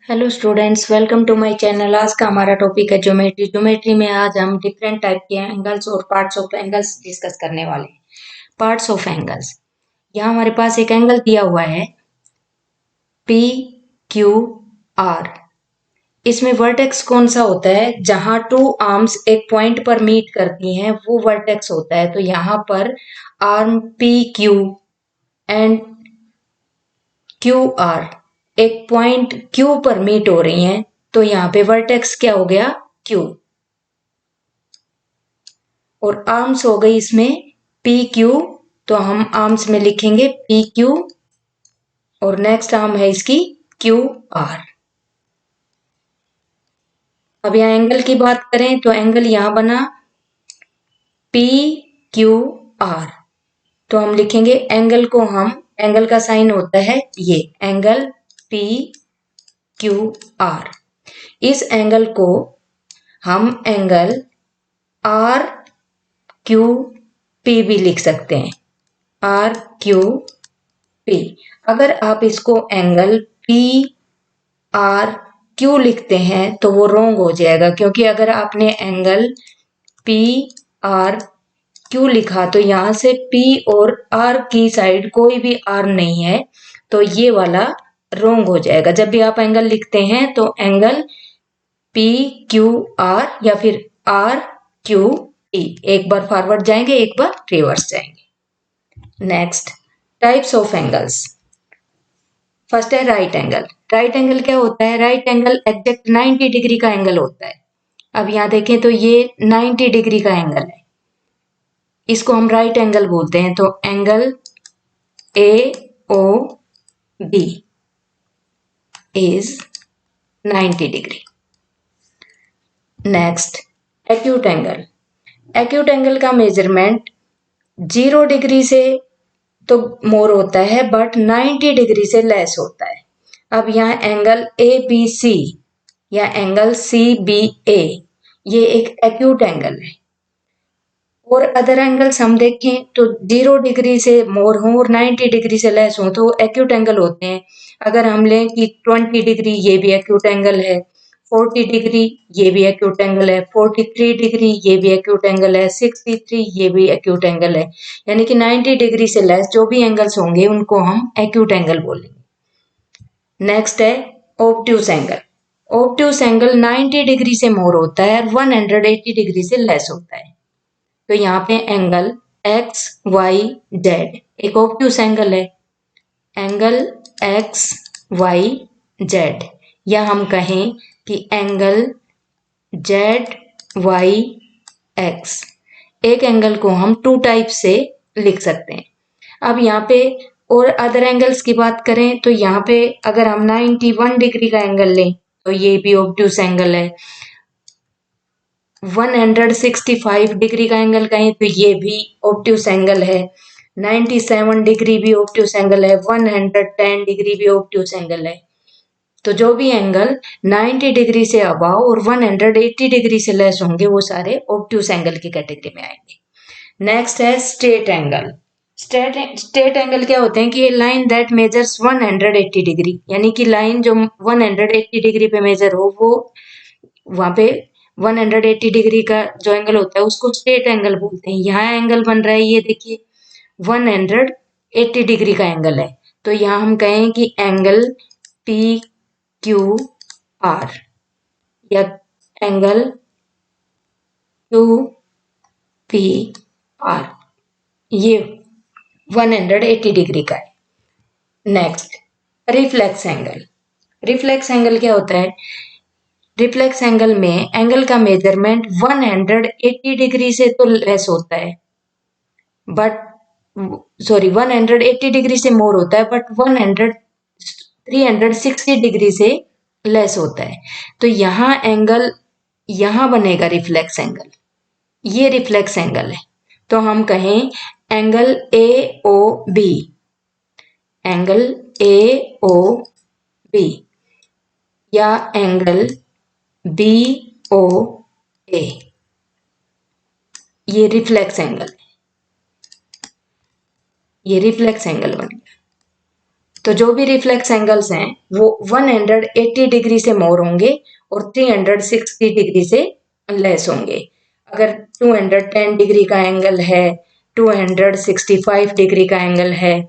Hello students, welcome to my channel. आज का हमारा टॉपिक है ज्योमेट्री। ज्योमेट्री में आज हम डिफरेंट टाइप के एंगल्स और पार्ट्स ऑफ एंगल्स डिस्कस करने वाले हैं। Parts of angles. यहाँ हमारे पास एक एंगल दिया हुआ है पी क्यू आर। इसमें वर्टेक्स कौन सा होता है? जहां टू आर्म्स एक पॉइंट पर मीट करती हैं वो वर्टेक्स होता है। तो यहाँ पर arm P Q and Q R एक पॉइंट क्यू पर मीट हो रही हैं, तो यहाँ पे वर्टेक्स क्या हो गया? क्यू। और आर्म्स हो गई इसमें पी क्यू, तो हम आर्म्स में लिखेंगे पी क्यू और नेक्स्ट आर्म है इसकी क्यू आर। अब यहाँ एंगल की बात करें तो एंगल यहां बना पी क्यू आर, तो हम लिखेंगे एंगल का साइन होता है ये एंगल पी क्यू आर। इस एंगल को हम एंगल आर क्यू पी भी लिख सकते हैं। R Q P. अगर आप इसको एंगल पी आर क्यू लिखते हैं तो वो रॉन्ग हो जाएगा, क्योंकि अगर आपने एंगल पी आर क्यू लिखा तो यहां से पी और आर की साइड कोई भी आर नहीं है, तो ये वाला रॉन्ग हो जाएगा। जब भी आप एंगल लिखते हैं तो एंगल पी क्यू आर या फिर आर क्यू पी, एक बार फॉरवर्ड जाएंगे एक बार रिवर्स जाएंगे। Next, types of angles. First है राइट एंगल। राइट एंगल क्या होता है? राइट एंगल एग्जैक्ट 90 डिग्री का एंगल होता है। अब यहां देखें तो ये 90 डिग्री का एंगल है, इसको हम राइट एंगल बोलते हैं। तो angle A O B is 90 degree. Next, acute angle. Acute angle का मेजरमेंट 0 डिग्री से तो मोर होता है बट 90 डिग्री से लेस होता है। अब यहाँ एंगल ए बी सी या एंगल सी बी ए, ये एक एक्यूट एंगल है। और अदर एंगल्स हम देखें तो 0 डिग्री से मोर हो और 90 डिग्री से लेस हो तो एक्यूट एंगल होते हैं। अगर हम लें कि 20 डिग्री, ये भी एक्यूट एंगल है। 40 डिग्री ये भी एक्यूट एंगल है। 43 डिग्री ये भी एक्यूट एंगल है। 63 ये भी एक्यूट एंगल है। यानी कि 90 डिग्री से लेस जो भी एंगल्स होंगे उनको हम एक्यूट एंगल बोलेंगे। नेक्स्ट है obtuse angle. Obtuse angle 90 degree से मोर होता है, 180 डिग्री से लेस होता है। तो यहाँ पे एंगल एक्स वाई जेड एक ऑब्ट्यूस एंगल है। एंगल एक्स वाई जेड, या हम कहें कि एंगल जेड वाई एक्स, एक एंगल को हम टू टाइप से लिख सकते हैं। अब यहाँ पे और अदर एंगल्स की बात करें तो यहाँ पे अगर हम 91 डिग्री का एंगल लें तो ये भी ऑब्ट्यूस एंगल है। 165 डिग्री का एंगल कहें तो ये भी ऑब्ट्यूस एंगल है। 97 डिग्री भी ऑब्ट्यूस एंगल है। 110 डिग्री भी ऑब्ट्यूस एंगल है। तो जो भी एंगल 90 डिग्री से अबाव और 180 डिग्री से लेस होंगे वो सारे ऑब्ट्यूस एंगल की कैटेगरी में आएंगे। नेक्स्ट है स्ट्रेट एंगल। स्ट्रेट एंगल क्या होते हैं कि ये लाइन दैट मेजर्स 180 डिग्री, यानी कि लाइन जो 180 डिग्री पे मेजर हो वो वहां पे 180 डिग्री का जो एंगल होता है उसको स्ट्रेट एंगल बोलते हैं। यहाँ एंगल बन रहा है, ये देखिए 180 डिग्री का एंगल है। तो यहाँ हम कहें कि एंगल पी क्यू आर या एंगल क्यू पी आर, ये 180 डिग्री का है। Next, reflex angle. Reflex angle क्या होता है? रिफ्लेक्स एंगल में एंगल का मेजरमेंट 180 डिग्री से तो लेस होता है, बट 180 डिग्री से मोर होता है बट 360 डिग्री से लेस होता है। तो यहाँ एंगल यहां बनेगा रिफ्लेक्स एंगल, ये रिफ्लेक्स एंगल है। तो हम कहें angle A O B, angle A O B या एंगल बी ओ ए, ये रिफ्लेक्स एंगल है। ये रिफ्लेक्स एंगल बन गया। तो जो भी रिफ्लेक्स एंगल्स हैं वो 180 डिग्री से मोर होंगे और 360 डिग्री से लेस होंगे। अगर 210 डिग्री का एंगल है, 265 डिग्री का एंगल है,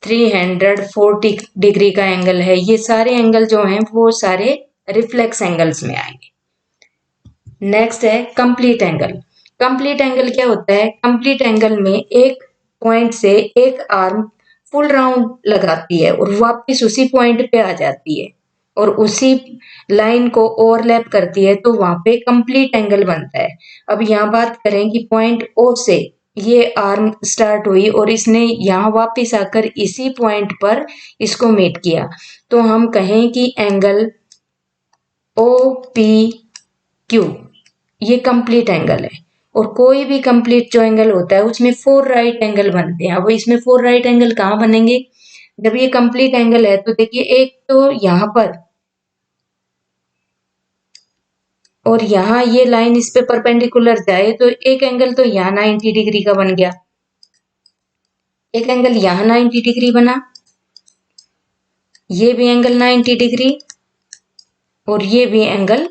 340 डिग्री का एंगल है, ये सारे एंगल जो हैं वो सारे रिफ्लेक्स एंगल्स में आएंगे। नेक्स्ट है कंप्लीट एंगल। कंप्लीट एंगल क्या होता है? कंप्लीट एंगल में एक पॉइंट से एक आर्म फुल राउंड लगाती है और वापस उसी पॉइंट पे आ जाती है और उसी लाइन को ओवरलैप करती है, तो वहां पे कंप्लीट एंगल बनता है। अब यहाँ बात करें कि पॉइंट ओ से ये आर्म स्टार्ट हुई और इसने यहाँ वापस आकर इसी पॉइंट पर इसको मीट किया, तो हम कहें कि एंगल ओ पी क्यू ये कंप्लीट एंगल है। और कोई भी कंप्लीट जो एंगल होता है उसमें 4 राइट एंगल बनते हैं। अब इसमें 4 राइट एंगल कहाँ बनेंगे? जब ये कंप्लीट एंगल है तो देखिए, एक तो यहाँ पर और यहाँ ये लाइन इस पे परपेंडिकुलर जाए तो एक एंगल तो यहाँ 90 डिग्री का बन गया, एक एंगल यहाँ 90 डिग्री बना, ये भी एंगल 90 डिग्री और ये भी एंगल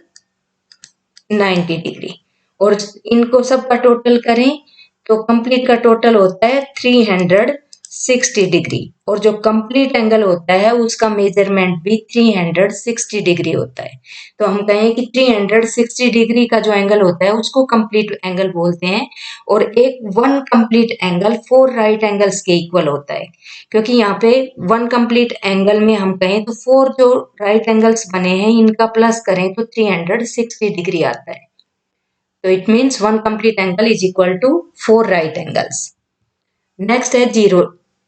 90 डिग्री। और इनको सब का टोटल करें तो कंप्लीट का टोटल होता है 360 डिग्री और जो कंप्लीट एंगल होता है उसका मेजरमेंट भी 360 डिग्री होता है। तो हम कहें कि 360 डिग्री का जो एंगल होता है उसको कंप्लीट एंगल बोलते हैं। और एक one complete angle 4 right angles के इक्वल होता है, क्योंकि यहाँ पे वन कंप्लीट एंगल में हम कहें तो 4 जो राइट एंगल्स बने हैं इनका प्लस करें तो 360 डिग्री आता है। तो it means one complete angle is equal to 4 right angles. Next है जीरो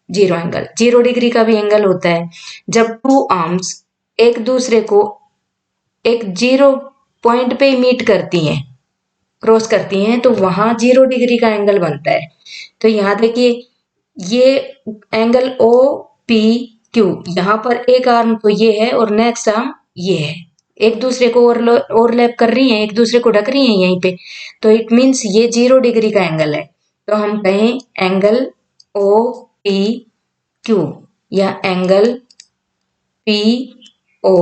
एंगल। 0 डिग्री का भी एंगल होता है जब टू आर्म्स एक दूसरे को एक 0 पॉइंट पे मीट करती हैं, क्रॉस करती हैं, तो वहां 0 डिग्री का एंगल बनता है। तो यहाँ देखिए, ये एंगल ओ पी क्यू, यहाँ पर एक आर्म तो ये है और नेक्स्ट आर्म ये है, एक दूसरे को ओवरलैप कर रही हैं, एक दूसरे को ढक रही हैं यहीं पे, तो इट मीन्स ये 0 डिग्री का एंगल है। तो हम कहें एंगल ओ पी क्यू या angle P O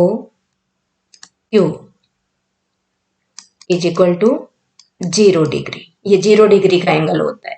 Q is equal to 0 degree. ये 0 डिग्री का एंगल होता है।